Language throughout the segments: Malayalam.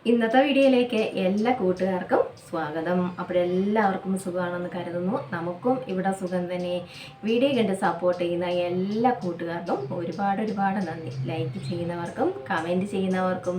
ഇന്നത്തെ വീഡിയോയിലേക്ക് എല്ലാ കൂട്ടുകാർക്കും സ്വാഗതം. അപ്പോഴെല്ലാവർക്കും സുഖമാണെന്ന് കരുതുന്നു. നമുക്കും ഇവിടെ സുഖം തന്നെ. വീഡിയോ കണ്ട് സപ്പോർട്ട് ചെയ്യുന്ന എല്ലാ കൂട്ടുകാർക്കും ഒരുപാട് നന്ദി. ലൈക്ക് ചെയ്യുന്നവർക്കും കമൻറ്റ് ചെയ്യുന്നവർക്കും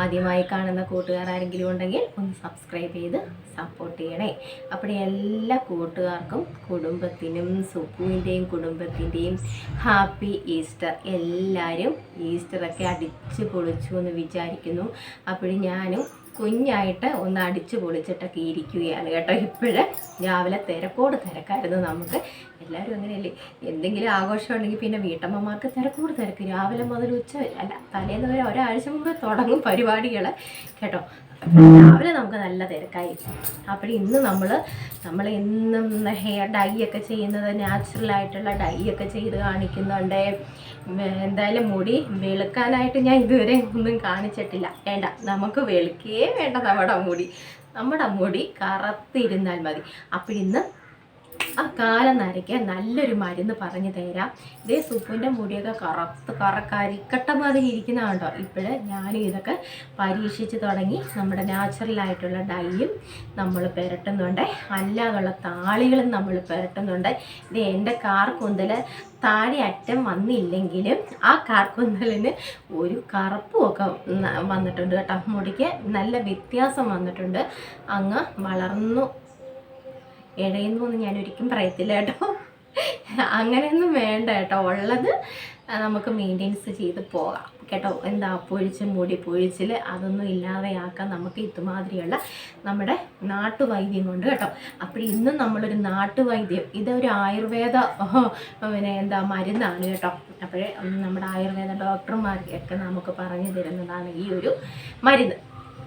ആദ്യമായി കാണുന്ന കൂട്ടുകാർ ആരെങ്കിലും ഉണ്ടെങ്കിൽ ഒന്ന് സബ്സ്ക്രൈബ് ചെയ്ത് സപ്പോർട്ട് ചെയ്യണേ. അപ്പോൾ എല്ലാ കൂട്ടുകാർക്കും കുടുംബത്തിനും സുപ്പുവിൻ്റെയും കുടുംബത്തിൻ്റെയും ഹാപ്പി ഈസ്റ്റർ. എല്ലാവരും ഈസ്റ്ററൊക്കെ അടിച്ച് പൊളിച്ചു എന്ന് വിചാരിക്കുന്നു. അപ്പോഴും ഞാനും കുഞ്ഞായിട്ട് ഒന്ന് അടിച്ചു പൊളിച്ചിട്ടൊക്കെ ഇരിക്കുകയാണ് കേട്ടോ. ഇപ്പോഴ് രാവിലെ തിരക്കായിരുന്നു. നമുക്ക് എല്ലാവരും അങ്ങനെയല്ലേ, എന്തെങ്കിലും ആഘോഷം ഉണ്ടെങ്കിൽ പിന്നെ വീട്ടമ്മമാർക്ക് തിരക്ക്. രാവിലെ മുതൽ തലേന്ന് വരെ ഒരാഴ്ച മുമ്പ് തുടങ്ങും പരിപാടികൾ കേട്ടോ. രാവിലെ നമുക്ക് നല്ല തിരക്കായിരിക്കും. അപ്പോൾ ഇന്ന് നമ്മൾ എന്നും ഹെയർ ഡൈ ഒക്കെ ചെയ്യുന്നത് നാച്ചുറലായിട്ടുള്ള ഡൈ ഒക്കെ ചെയ്ത് കാണിക്കുന്നുണ്ട്. എന്തായാലും മുടി വെളുക്കാനായിട്ട് ഞാൻ ഇതുവരെ ഒന്നും കാണിച്ചിട്ടില്ല. വേണ്ട, നമുക്ക് വെളുക്കേ വേണ്ട. നമ്മുടെ മുടി കറുത്തിരുന്നാൽ മതി. അപ്പോഴിന്ന് ആ കാലം നരയ്ക്കാൻ നല്ലൊരു മരുന്ന് പറഞ്ഞു തരാം. ഇതേ സുപ്പുവിൻ്റെ മുടിയൊക്കെ കരിക്കട്ട മാതിരി ഇരിക്കുന്ന കണ്ടോ. ഇപ്പോഴ് ഞാനും ഇതൊക്കെ പരീക്ഷിച്ച് തുടങ്ങി. നമ്മുടെ നാച്ചുറലായിട്ടുള്ള ഡൈയും നമ്മൾ പുരട്ടുന്നുണ്ട്, അല്ലാതുള്ള താളികളും നമ്മൾ പുരട്ടുന്നുണ്ട്. ഇത് എൻ്റെ കാർക്കുന്തൽ താഴെ അറ്റം വന്നില്ലെങ്കിലും ആ കാർക്കുന്തലിന് ഒരു കറുപ്പുമൊക്കെ വന്നിട്ടുണ്ട് കേട്ടോ. മുടിക്ക് നല്ല വ്യത്യാസം വന്നിട്ടുണ്ട്. അങ്ങ് വളർന്നു ഇഴയുന്നൊന്നും ഞാൻ ഒരിക്കലും പറയത്തില്ല കേട്ടോ. അങ്ങനെയൊന്നും വേണ്ട കേട്ടോ. ഉള്ളത് നമുക്ക് മെയിൻ്റെനൻസ് ചെയ്ത് പോകാം കേട്ടോ. എന്താ മുടി പൊഴിച്ചിൽ അതൊന്നും ഇല്ലാതെയാക്കാൻ നമുക്ക് ഇതുമാതിരിയുള്ള നമ്മുടെ നാട്ടുവൈദ്യം കൊണ്ട് കേട്ടോ. അപ്പോൾ ഇന്നും നമ്മളൊരു നാട്ടുവൈദ്യം, ഇതൊരു ആയുർവേദ മരുന്നാണ് കേട്ടോ. അപ്പോഴേ നമ്മുടെ ആയുർവേദ ഡോക്ടർമാർക്കൊക്കെ നമുക്ക് പറഞ്ഞു തരുന്നതാണ് ഈ ഒരു മരുന്ന്.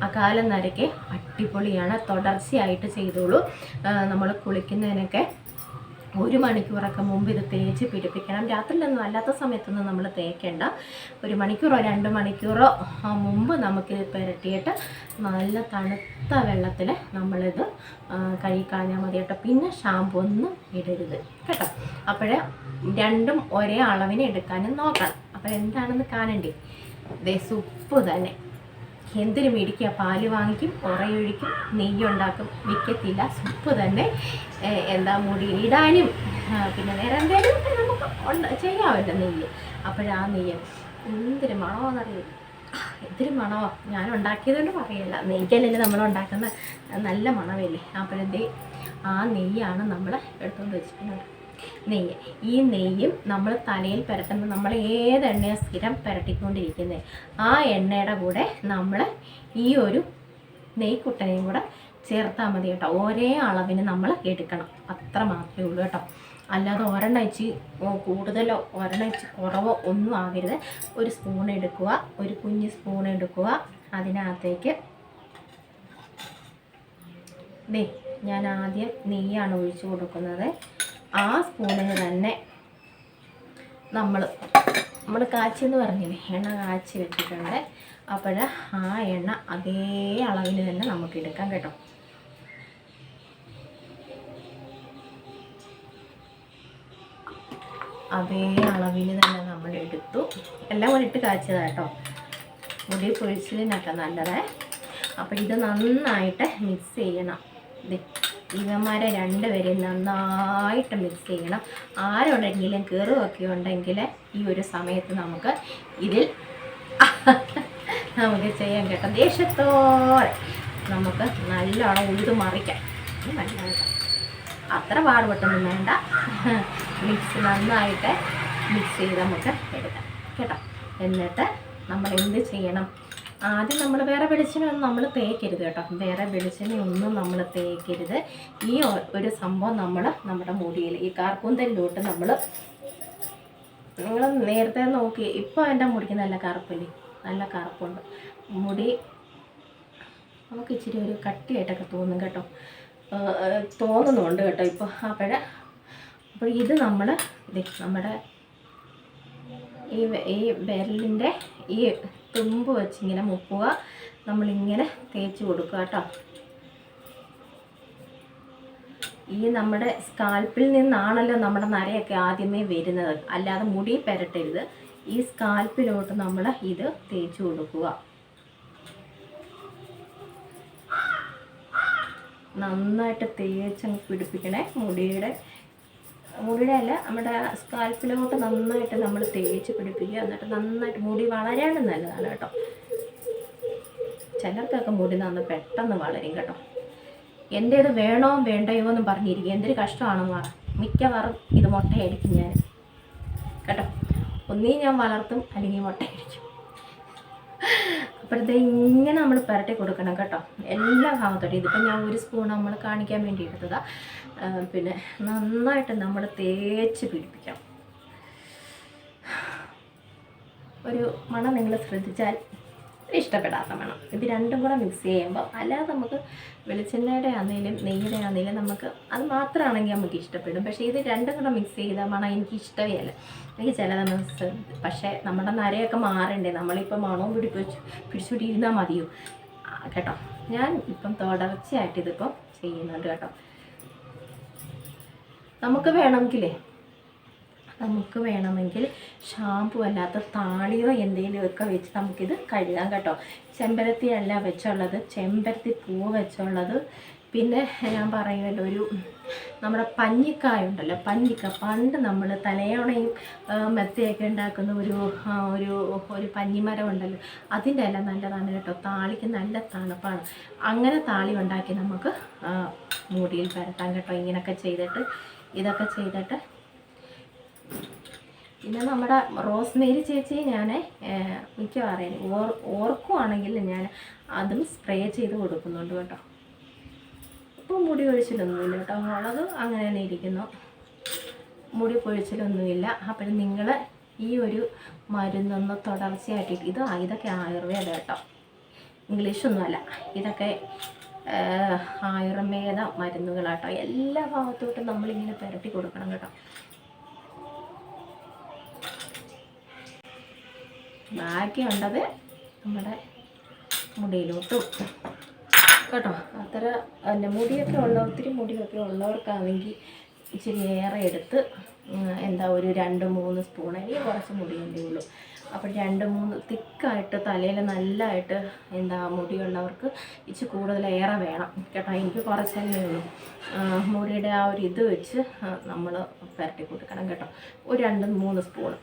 അകാലം നരയ്ക്ക് അടിപൊളിയാണ്. തുടർച്ചയായിട്ട് ചെയ്തോളൂ. നമ്മൾ കുളിക്കുന്നതിനൊക്കെ 1 മണിക്കൂറൊക്കെ മുമ്പ് ഇത് തേച്ച് പിടിപ്പിക്കണം. രാത്രിയിലൊന്നും അല്ലാത്ത സമയത്തൊന്നും നമ്മൾ തേക്കേണ്ട. 1 മണിക്കൂറോ 2 മണിക്കൂറോ മുമ്പ് നമുക്കിത് പുരട്ടിയിട്ട് നല്ല തണുത്ത വെള്ളത്തിൽ നമ്മളിത് കഴുകിക്കളഞ്ഞാൽ മതി കേട്ടോ. പിന്നെ ഷാമ്പു ഒന്നും ഇടരുത് കേട്ടോ. അപ്പോഴേ രണ്ടും ഒരേ അളവിന് എടുക്കാനും നോക്കണം. അപ്പോൾ എന്താണെന്ന് കാണണ്ടേ. ദേ സുപ്പ് തന്നെ എന്തിനും മേടിക്കുക. പാല് വാങ്ങിക്കും, ഉറയൊഴിക്കും, നെയ്യുണ്ടാക്കും, വിൽക്കത്തില്ല. സുപ്പ് തന്നെ മുടിയിലിടാനും പിന്നെ വേറെ എന്തെങ്കിലും നമുക്ക് ചെയ്യാമല്ലോ നെയ്യ്. അപ്പോഴാ നെയ്യ് എന്തൊരു മണമെന്നറിയും. എന്തൊരു മണമോ. ഞാൻ ഉണ്ടാക്കിയതുകൊണ്ട് പറയല്ല, നെയ്യല്ലേ നമ്മൾ ഉണ്ടാക്കുന്ന നല്ല മണമല്ലേ. അപ്പോഴത്തെ ആ നെയ്യാണ് നമ്മൾ എടുത്തുകൊണ്ട് വെച്ചിട്ടുള്ളത്. നെയ്യ്, ഈ നെയ്യും നമ്മൾ തലയിൽ പുരട്ടുമ്പോൾ നമ്മൾ ഏത് എണ്ണയാണ് സ്ഥിരം പുരട്ടിക്കൊണ്ടിരിക്കുന്നത്, ആ എണ്ണയുടെ കൂടെ നമ്മൾ ഈ ഒരു നെയ്ക്കുട്ടനെയും കൂടെ ചേർത്താൽ മതി കേട്ടോ. ഒരേ അളവിന് നമ്മൾ എടുക്കണം, അത്ര മാത്രമേ ഉള്ളൂ കേട്ടോ. അല്ലാതെ ഒരെണ്ണയിച്ച് കൂടുതലോ ഒരെണ്ണയിച്ച് കുറവോ ഒന്നും ആകരുത്. ഒരു സ്പൂൺ എടുക്കുക, ഒരു കുഞ്ഞ് സ്പൂൺ എടുക്കുക. അതിനകത്തേക്ക് ഞാൻ ആദ്യം നെയ്യാണ് ഒഴിച്ചു കൊടുക്കുന്നത്. ആ സ്പൂണിന് തന്നെ നമ്മൾ കാച്ചിയെന്ന് പറഞ്ഞില്ലേ, എണ്ണ കാച്ചി വെച്ചിട്ടുണ്ട്. അപ്പോൾ ആ എണ്ണ അതേ അളവിൽ തന്നെ നമുക്ക് എടുക്കാം കേട്ടോ. അതേ അളവിൽ തന്നെ നമ്മൾ എടുത്തു. എല്ലാം കൂടി ഇട്ട് കാച്ചിയതാണ് കേട്ടോ. മുടി പൊഴിച്ചിലിനൊക്കെ നല്ലതേ. അപ്പോൾ ഇത് നന്നായിട്ട് മിക്സ് ചെയ്യണം. ഇവന്മാരെ രണ്ടുപേരെയും നന്നായിട്ട് മിക്സ് ചെയ്യണം. ആരുണ്ടെങ്കിലും കയറുമൊക്കെ ഉണ്ടെങ്കിൽ ഈ ഒരു സമയത്ത് നമുക്ക് ഇതിൽ നമുക്ക് ചെയ്യാൻ കേട്ടോ. ദേഷ്യത്തോടെ നമുക്ക് നല്ലോണം ഉഴുതു മറിക്കാം. നല്ലതായിട്ട് അത്ര പാടുപെട്ടൊന്നും വേണ്ട. നന്നായിട്ട് മിക്സ് ചെയ്ത് നമുക്ക് എടുക്കാം കേട്ടോ. എന്നിട്ട് നമ്മൾ എന്ത് ചെയ്യണം, ആദ്യം നമ്മൾ വേറെ വെളിച്ചെണ്ണയൊന്നും നമ്മൾ തേക്കരുത് കേട്ടോ. വേറെ വെളിച്ചെണ്ണയൊന്നും നമ്മൾ തേക്കരുത്. ഈ ഒരു സംഭവം നമ്മുടെ മുടിയിൽ ഈ കാർക്കൂന്തലിലോട്ട് നിങ്ങൾ നേരത്തെ നോക്കി. ഇപ്പോൾ എൻ്റെ മുടിക്ക് നല്ല കറുപ്പില്ലേ, നല്ല കറുപ്പുണ്ട് മുടി. നമുക്ക് ഇച്ചിരി ഒരു കട്ടിയായിട്ടൊക്കെ തോന്നും കേട്ടോ, തോന്നുന്നുണ്ട് കേട്ടോ ഇപ്പോൾ. അപ്പോൾ ഇത് നമ്മുടെ ഈ വിരലിൻ്റെ ഈ തുമ്പ് വെച്ചിങ്ങനെ മുക്കുക. നമ്മളിങ്ങനെ തേച്ച് കൊടുക്കുക കേട്ടോ. ഈ നമ്മുടെ സ്കാൽപ്പിൽ നിന്നാണല്ലോ നമ്മുടെ നരയൊക്കെ ആദ്യമേ വരുന്നത്, അല്ലാതെ മുടി പുരട്ടരുത്. ഈ സ്കാൽപ്പിലോട്ട് നമ്മൾ ഇത് തേച്ച് കൊടുക്കുക. നന്നായിട്ട് തേച്ചങ്ങ് പിടിപ്പിക്കണേ. മുടിയുടെ അല്ല, നമ്മുടെ സ്കാൽപ്പിലോട്ട് നന്നായിട്ട് നമ്മൾ തേച്ച് പിടിപ്പിക്കുക. എന്നിട്ട് നന്നായിട്ട് മുടി വളരാനും നല്ലതാണ് കേട്ടോ. ചിലർക്കൊക്കെ മുടി നന്ന് പെട്ടെന്ന് വളരും കേട്ടോ. എൻ്റെ ഇത് വേണോ വേണ്ടയോ എന്നും പറഞ്ഞിരിക്കും. എന്തൊരു കഷ്ടമാണെന്ന് പറ. മിക്കവാറും ഇത് മുട്ടയടിക്കും ഞാൻ കേട്ടോ. ഒന്നീ ഞാൻ വളർത്തും, അല്ലെങ്കിൽ മുട്ടയടിക്കും. അപ്പോഴത്തെ ഇങ്ങനെ നമ്മൾ പുരട്ടി കൊടുക്കണം കേട്ടോ, എല്ലാ ഭാഗത്തോട്ടും. ഇതിപ്പോൾ ഞാൻ 1 സ്പൂൺ നമ്മൾ കാണിക്കാൻ വേണ്ടി എടുത്തതാണ്. പിന്നെ നന്നായിട്ട് നമ്മൾ തേച്ച് പിടിപ്പിക്കണം. ഒരു മണം നിങ്ങൾ ശ്രദ്ധിച്ചാൽ ഇഷ്ടപ്പെടാത്ത മണം. ഇത് രണ്ടും കൂടെ മിക്സ് ചെയ്യുമ്പോൾ, അല്ലാതെ നമുക്ക് വെളിച്ചെണ്ണയുടെ ആണെങ്കിലും നെയ്യുടെ ആണെങ്കിലും നമുക്ക് അത് മാത്രമാണെങ്കിൽ നമുക്ക് ഇഷ്ടപ്പെടും. പക്ഷേ ഇത് രണ്ടും കൂടെ മിക്സ് ചെയ്ത മണം എനിക്ക് ഇഷ്ടമേ അല്ല. എനിക്ക് ചില ദിവസം പക്ഷേ നമ്മുടെ നരയൊക്കെ മാറണ്ടേ, നമ്മളിപ്പോൾ മണവും പിടിച്ചുകൊണ്ടിരുന്നാൽ മതിയോ കേട്ടോ. ഞാൻ ഇപ്പം തുടർച്ചയായിട്ട് ഇതിപ്പം ചെയ്യുന്നുണ്ട് കേട്ടോ. നമുക്ക് വേണമെങ്കിൽ ഷാമ്പു അല്ലാത്ത താളിയോ എന്തെങ്കിലുമൊക്കെ വെച്ച് നമുക്കിത് കഴുകാം കേട്ടോ. ചെമ്പരത്തി അല്ല വെച്ചുള്ളത്, ചെമ്പരത്തി പൂവ് വെച്ചുള്ളത്. പിന്നെ ഞാൻ പറയുമല്ലോ, നമ്മുടെ പഞ്ഞിക്കായ ഉണ്ടല്ലോ, പണ്ട് നമ്മൾ തലയോണയും മെത്തയൊക്കെ ഉണ്ടാക്കുന്ന ഒരു പഞ്ഞിമരം ഉണ്ടല്ലോ, അതിൻ്റെ എല്ലാം നല്ലതാണ് കേട്ടോ. താളിക്ക് നല്ല തണുപ്പാണ്. അങ്ങനെ താളി ഉണ്ടാക്കി നമുക്ക് മുടിയിൽ പരത്താം കേട്ടോ. ഇതൊക്കെ ചെയ്തിട്ട് പിന്നെ നമ്മുടെ റോസ്മേരി ചേച്ചി ഞാൻ മിക്കവാറും ഓർക്കുവാണെങ്കിൽ ഞാൻ അതും സ്പ്രേ ചെയ്ത് കൊടുക്കുന്നുണ്ട് കേട്ടോ. ഇപ്പോൾ മുടി കൊഴിച്ചിലൊന്നുമില്ല കേട്ടോ. മുളക് അങ്ങനെ തന്നെ ഇരിക്കുന്നു, മുടി കൊഴിച്ചിലൊന്നുമില്ല. അപ്പോൾ നിങ്ങൾ ഈ ഒരു മരുന്നൊന്ന് തുടർച്ചയായിട്ട് ഇതൊക്കെ ആയുർവേദ കേട്ടോ, ഇംഗ്ലീഷൊന്നുമല്ല. ഇതൊക്കെ ആയുർവേദ മരുന്നുകളാട്ടോ. എല്ലാ ഭാഗത്തോട്ടും നമ്മളിങ്ങനെ പുരട്ടി കൊടുക്കണം കേട്ടോ. ബാക്കിയുണ്ടത് നമ്മുടെ മുടിയിലോട്ടും കേട്ടോ. ഒത്തിരി മുടിയൊക്കെ ഉള്ളവർക്കാണെങ്കിൽ ഇച്ചിരി ഏറെ എടുത്ത് ഒരു 2-3 സ്പൂൺ, അല്ലെങ്കിൽ കുറച്ച് മുടിയല്ലേ ഉള്ളൂ. അപ്പോൾ 2-3 തിക്കായിട്ട് തലയിൽ നല്ലതായിട്ട് മുടിയുള്ളവർക്ക് ഇച്ചിരി കൂടുതലേറെ വേണം കേട്ടോ. എനിക്ക് കുറച്ചല്ലേ ഉള്ളൂ. മുടിയുടെ ആ ഒരു ഇത് വെച്ച് നമ്മൾ പുരട്ടി കൊടുക്കണം കേട്ടോ. ഒരു 2-3 സ്പൂൺ.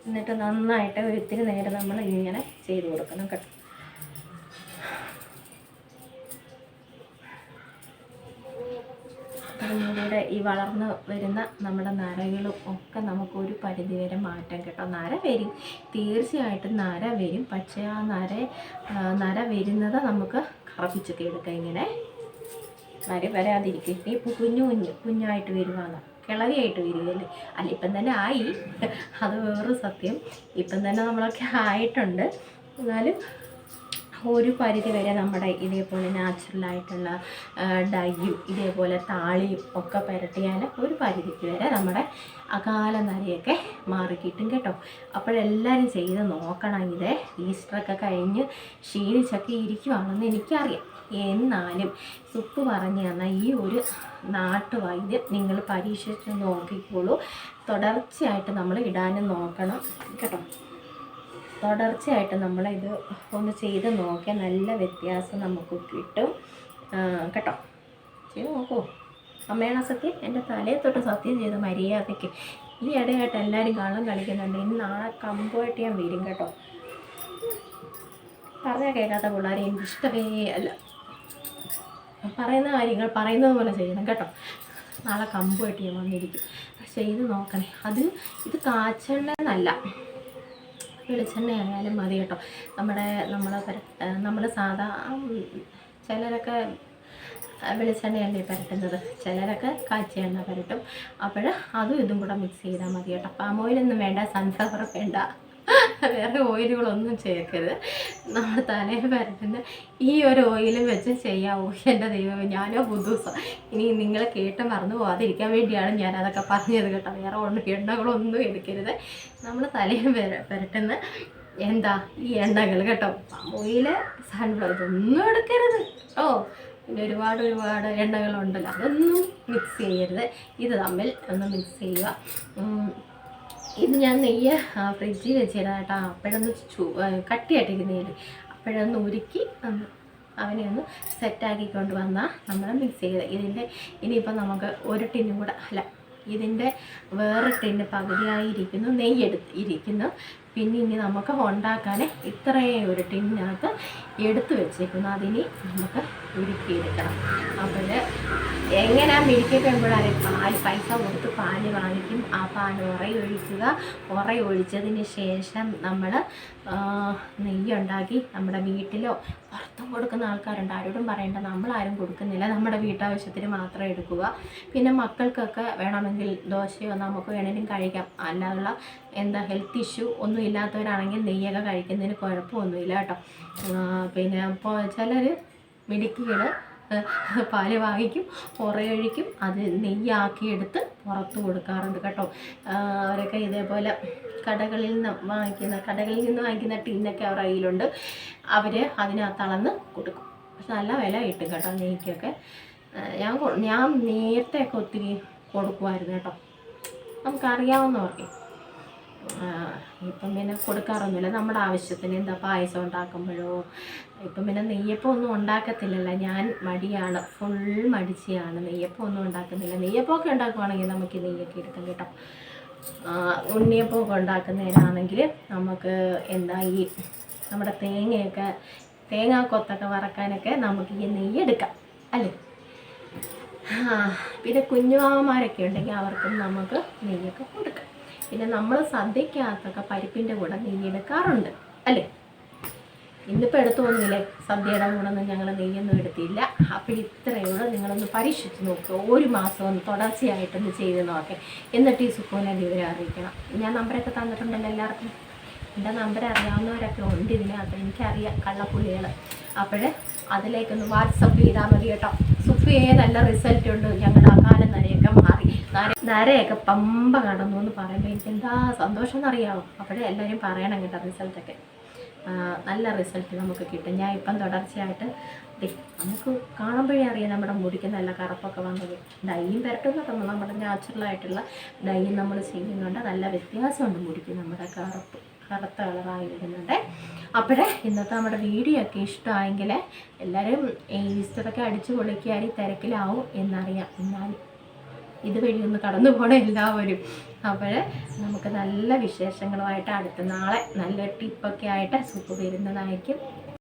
എന്നിട്ട് നന്നായിട്ട് ഒത്തിരി നേരം നമ്മൾ ഇങ്ങനെ ചെയ്ത് കൊടുക്കണം കേട്ടോ. മുടിയുടെ ഈ വളർന്ന് വരുന്ന നമ്മുടെ നരകളും ഒക്കെ നമുക്കൊരു പരിധിവരെ മാറ്റാം കേട്ടോ. നര വരും, തീർച്ചയായിട്ടും നര വരും. പക്ഷേ ആ നര വരുന്നത് നമുക്ക് കറപ്പിച്ചൊക്കെ എടുക്കാം. ഇങ്ങനെ വരാതിരിക്കും. ഈ കുഞ്ഞായിട്ട് വരുവാണ്, കിളവിയായിട്ട് വരികയല്ലേ. അല്ല, ഇപ്പം തന്നെ ആയി, അത് വേറൊരു സത്യം. ഇപ്പം തന്നെ നമ്മളൊക്കെ ആയിട്ടുണ്ട്. എന്നാലും ഒരു പരിധി വരെ നമ്മുടെ ഇതേപോലെ നാച്ചുറലായിട്ടുള്ള ഡൈയും ഇതേപോലെ താളിയും ഒക്കെ പുരട്ടിയാൽ ഒരു പരിധിക്ക് വരെ നമ്മുടെ അകാല നരയൊക്കെ മാറിക്കിട്ടും കേട്ടോ. അപ്പോഴെല്ലാവരും ചെയ്ത് നോക്കണം. ഈസ്റ്ററൊക്കെ കഴിഞ്ഞ് ക്ഷീണിച്ചൊക്കെ ഇരിക്കുവാണെന്ന് എനിക്കറിയാം. എന്നാലും സുപ്പ് പറഞ്ഞു തന്ന ഈ ഒരു നാട്ടുവൈദ്യം നിങ്ങൾ പരീക്ഷിച്ച് നോക്കിക്കോളൂ. തുടർച്ചയായിട്ട് നമ്മൾ ഇടാനും നോക്കണം കേട്ടോ. തുടർച്ചയായിട്ട് നമ്മളിത് ഒന്ന് ചെയ്ത് നോക്കിയാൽ നല്ല വ്യത്യാസം നമുക്ക് കിട്ടും കേട്ടോ. ചെയ്ത് നോക്കൂ. അമ്മയാണ് സത്യം, എൻ്റെ തലയെ തൊട്ട് സത്യം ചെയ്ത് മര്യാദയ്ക്ക്. ഈ ഇടയായിട്ട് എല്ലാവരും കള്ളം കളിക്കുന്നുണ്ട്. ഇനി നാളെ കമ്പുമായിട്ട് ഞാൻ വരും കേട്ടോ. പറഞ്ഞാൽ കേൾക്കാത്ത പിള്ളേരെ എനിക്കിഷ്ടമേ അല്ല. പറയുന്ന കാര്യങ്ങൾ പറയുന്നത് പോലെ ചെയ്യണം കേട്ടോ. നാളെ കമ്പുമായിട്ട് ഞാൻ വന്നിരിക്കും. ചെയ്ത് നോക്കണേ. ഇത് കാച്ചെണ്ണ വെളിച്ചെണ്ണ ആയാലും മതി കേട്ടോ. നമ്മൾ സാധാ ചിലരൊക്കെ വെളിച്ചെണ്ണയല്ലേ പുരട്ടുന്നത്, ചിലരൊക്കെ കാച്ചിയ എണ്ണ പുരട്ടും. അപ്പോൾ അതും ഇതും കൂടെ മിക്സ് ചെയ്താൽ മതി കേട്ടോ. പാം ഓയിലൊന്നും വേണ്ട, സൺഫ്ലവർ വേണ്ട, വേറെ ഓയിലുകളൊന്നും ചേർക്കരുത്. നമ്മൾ തലയിൽ പുരട്ടുന്ന ഈ ഒരു ഓയിലും വെച്ച് ചെയ്യാവൂ. എൻ്റെ ദൈവമേ, ഞാനോ ബുദ്ധൂസം. ഇനി നിങ്ങൾ കേട്ട് മറന്നു പോകാതിരിക്കാൻ വേണ്ടിയാണ് ഞാനതൊക്കെ പറഞ്ഞത് കേട്ടോ. വേറെ എണ്ണകളൊന്നും എടുക്കരുത്. നമ്മൾ തലയിൽ പുരട്ടുന്ന ഈ എണ്ണകൾ കേട്ടോ. ഓയിൽ, സൺഫ്ലവർ, ഇതൊന്നും എടുക്കരുത്. പിന്നെ ഒരുപാട് എണ്ണകളുണ്ടല്ലോ, അതൊന്നും മിക്സ് ചെയ്യരുത്. ഇത് തമ്മിൽ ഒന്ന് മിക്സ് ചെയ്യുക. ഇത് ഞാൻ നെയ്യ് ഫ്രിഡ്ജിൽ വെച്ചിടാം കേട്ടോ. അപ്പോഴൊന്ന് കട്ടിയായിട്ടിരിക്കുന്നതിൽ അപ്പോഴൊന്ന് ഉരുക്കി അവനെ ഒന്ന് സെറ്റാക്കിക്കൊണ്ട് വന്നാൽ നമ്മൾ മിക്സ് ചെയ്ത് ഇനിയിപ്പോൾ നമുക്ക് ഒരു ടിന്നും കൂടെ അല്ല, ഇതിൻ്റെ വേറെ ടിന്ന് പകുതിയായിരിക്കുന്നു നെയ്യ് ഇരിക്കുന്നു. പിന്നെ ഇനി നമുക്ക് ഉണ്ടാക്കാൻ ഇത്രയും ഒരു ടിന്നകത്ത് എടുത്ത് വെച്ചേക്കുന്നു. അതിനി നമുക്ക് ഉരുക്കിയെടുക്കണം. അപ്പോൾ എങ്ങനെയാണ് മിടിക്കപ്പെടുമ്പോഴാണ് പൈസ കൊടുത്ത് പാല് വാങ്ങിക്കും. ആ പാൽ ഉറയൊഴിച്ചതിന് ശേഷം നമ്മൾ നെയ്യുണ്ടാക്കി നമ്മുടെ വീട്ടിലോ പുറത്തും കൊടുക്കുന്ന ആൾക്കാരുണ്ട്. ആരോടും പറയേണ്ട, നമ്മളാരും കൊടുക്കുന്നില്ല, നമ്മുടെ വീട്ടാവശ്യത്തിന് മാത്രം എടുക്കുക. പിന്നെ മക്കൾക്കൊക്കെ വേണമെങ്കിൽ ദോശയോ നമുക്ക് വേണമെങ്കിലും കഴിക്കാം. അല്ലാതുള്ള ഹെൽത്ത് ഇഷ്യൂ ഒന്നും ഇല്ലാത്തവരാണെങ്കിൽ നെയ്യൊക്കെ കഴിക്കുന്നതിന് കുഴപ്പമൊന്നുമില്ല കേട്ടോ. പിന്നെ ഇപ്പോൾ ചിലർ മിടുക്കികൾ പാല് വാങ്ങിക്കും, ഉറയൊഴിക്കും, അത് നെയ്യാക്കിയെടുത്ത് പുറത്ത് കൊടുക്കാറുണ്ട് കേട്ടോ. അവരൊക്കെ ഇതേപോലെ കടകളിൽ നിന്ന് വാങ്ങിക്കുന്ന ടിന്നൊക്കെ അവരുടെ കയ്യിലുണ്ട്. അവർ അതിനകത്ത് അളന്ന് കൊടുക്കും. പക്ഷെ നല്ല വില കിട്ടും കേട്ടോ നെയ്ക്കൊക്കെ. ഞാൻ നേരത്തെയൊക്കെ ഒത്തിരി കൊടുക്കുമായിരുന്നു കേട്ടോ, നമുക്കറിയാവുന്നവർക്ക്. ഇപ്പം പിന്നെ കൊടുക്കാറൊന്നുമില്ല. നമ്മുടെ ആവശ്യത്തിന് എന്താ പായസം ഉണ്ടാക്കുമ്പോഴോ. ഇപ്പം പിന്നെ നെയ്യപ്പം ഒന്നും ഉണ്ടാക്കത്തില്ലല്ലോ, ഞാൻ മടിയാണ്, ഫുൾ മടിച്ചിയാണ്. നെയ്യപ്പം ഒന്നും ഉണ്ടാക്കുന്നില്ല. നെയ്യപ്പമൊക്കെ ഉണ്ടാക്കുവാണെങ്കിൽ നമുക്ക് നെയ്യൊക്കെ എടുക്കാം കേട്ടോ. ഉണ്ണിയപ്പമൊക്കെ ഉണ്ടാക്കുന്നതിനാണെങ്കിൽ നമുക്ക് ഈ നമ്മുടെ തേങ്ങാക്കൊത്തൊക്കെ വറക്കാനൊക്കെ നമുക്ക് ഈ നെയ്യ് എടുക്കാം അല്ലേ. പിന്നെ കുഞ്ഞുമാവന്മാരൊക്കെ ഉണ്ടെങ്കിൽ അവർക്കും നമുക്ക് നെയ്യൊക്കെ കൊടുക്കാം. പിന്നെ നമ്മൾ സദ്യക്കകത്തൊക്കെ പരിപ്പിൻ്റെ കൂടെ നെയ്യ് എടുക്കാറുണ്ട് അല്ലേ. ഇന്നിപ്പോൾ എടുത്തൊന്നുമില്ലേ, സദ്യയുടെ കൂടെ ഒന്നും ഞങ്ങൾ നെയ്യൊന്നും എടുത്തില്ല. അപ്പോൾ ഇത്രയുള്ളൂ. നിങ്ങളൊന്ന് പരീക്ഷിച്ച് നോക്കുക. ഒരു മാസം ഒന്ന് തുടർച്ചയായിട്ടൊന്ന് ചെയ്ത് നോക്കെ. എന്നിട്ട് ഈ സുഖൂനെ വിവരം അറിയിക്കണം. ഞാൻ നമ്പരൊക്കെ തന്നിട്ടുണ്ടല്ലോ എല്ലാവർക്കും. എൻ്റെ നമ്പർ അറിയാവുന്നവരൊക്കെ ഉണ്ട് ഇതിനകത്ത്, എനിക്കറിയാം കള്ളപ്പുള്ളികൾ. അപ്പോൾ അതിലേക്കൊന്ന് വാട്സപ്പ് ചെയ്താൽ മതി കേട്ടോ. സുഫിയെ നല്ല റിസൾട്ട് ഉണ്ട്, ഞങ്ങളുടെ ആ കാലം നരയൊക്കെ മാറി, നരയൊക്കെ പമ്പ കടന്നു എന്ന് പറയുമ്പോൾ എനിക്ക് എന്താ സന്തോഷം എന്നറിയാമോ. അപ്പോഴേ എല്ലാവരും പറയണം കേട്ടോ റിസൾട്ടൊക്കെ. നല്ല റിസൾട്ട് നമുക്ക് കിട്ടും. ഞാൻ ഇപ്പം തുടർച്ചയായിട്ട് നമുക്ക് കാണുമ്പോഴേ അറിയാം നമ്മുടെ മുടിക്ക് നല്ല കറുപ്പൊക്കെ വന്നത്. ഡൈയും പുരട്ടുന്നൊക്കെ നമ്മുടെ നാച്ചുറലായിട്ടുള്ള ഡൈയും നമ്മൾ ചെയ്യുന്നുണ്ട്. നല്ല വ്യത്യാസമുണ്ട് മുടിക്ക്, നമ്മുടെ കറുത്ത കളറായി വരുന്നുണ്ട്. അപ്പോഴേ ഇന്നത്തെ നമ്മുടെ വീഡിയോ ഒക്കെ ഇഷ്ടമായെങ്കിൽ എല്ലാവരും ഈസ്റ്ററൊക്കെ അടിച്ചു പൊളിക്കാനും തിരക്കിലാവും എന്നറിയാം. എന്നാലും ഇതുവഴി ഒന്ന് കടന്നു പോകണം എല്ലാവരും. അപ്പോൾ നമുക്ക് നല്ല വിശേഷങ്ങളുമായിട്ട് അടുത്ത നാളെ നല്ല ടിപ്പൊക്കെ ആയിട്ട് സുഖം വരുന്നതായിരിക്കും.